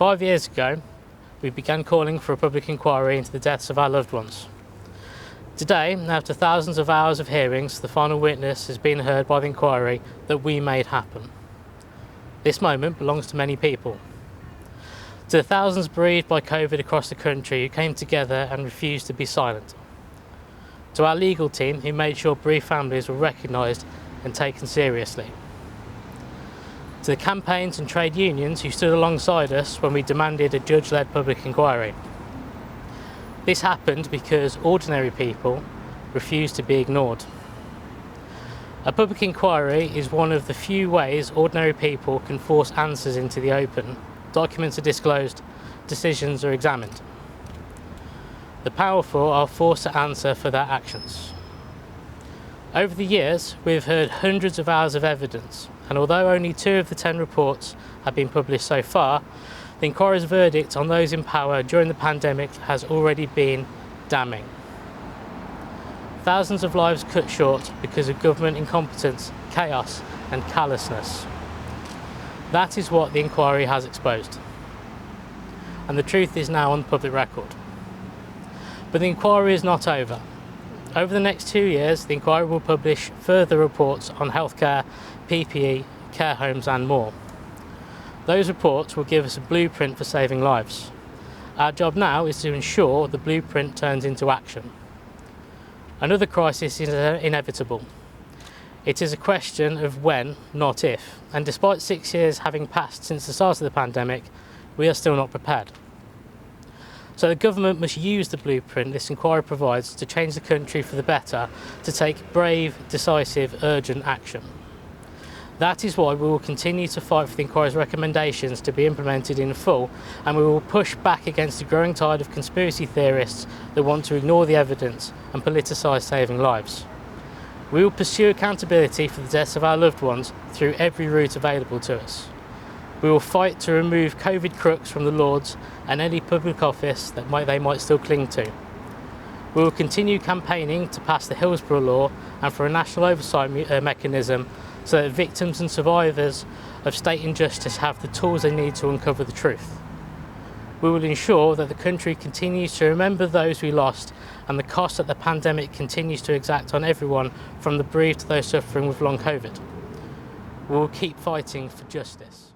5 years ago, we began calling for a public inquiry into the deaths of our loved ones. Today, after thousands of hours of hearings, the final witness has been heard by the inquiry that we made happen. This moment belongs to many people. To the thousands bereaved by COVID across the country who came together and refused to be silent. To our legal team who made sure bereaved families were recognised and taken seriously. To the campaigns and trade unions who stood alongside us when we demanded a judge-led public inquiry. This happened because ordinary people refused to be ignored. A public inquiry is one of the few ways ordinary people can force answers into the open. Documents are disclosed, decisions are examined. The powerful are forced to answer for their actions. Over the years, we've heard hundreds of hours of evidence, and although only 2 of the 10 reports have been published so far, the inquiry's verdict on those in power during the pandemic has already been damning. Thousands of lives cut short because of government incompetence, chaos and callousness. That is what the inquiry has exposed. And the truth is now on public record. But the inquiry is not over. Over the next 2 years, the inquiry will publish further reports on healthcare, PPE, care homes and more. Those reports will give us a blueprint for saving lives. Our job now is to ensure the blueprint turns into action. Another crisis is inevitable. It is a question of when, not if, and despite 6 years having passed since the start of the pandemic, we are still not prepared. So the government must use the blueprint this inquiry provides to change the country for the better, to take brave, decisive, urgent action. That is why we will continue to fight for the inquiry's recommendations to be implemented in full, and we will push back against the growing tide of conspiracy theorists that want to ignore the evidence and politicise saving lives. We will pursue accountability for the deaths of our loved ones through every route available to us. We will fight to remove COVID crooks from the Lords and any public office that they might still cling to. We will continue campaigning to pass the Hillsborough Law and for a national oversight mechanism so that victims and survivors of state injustice have the tools they need to uncover the truth. We will ensure that the country continues to remember those we lost and the cost that the pandemic continues to exact on everyone, from the bereaved to those suffering with long COVID. We will keep fighting for justice.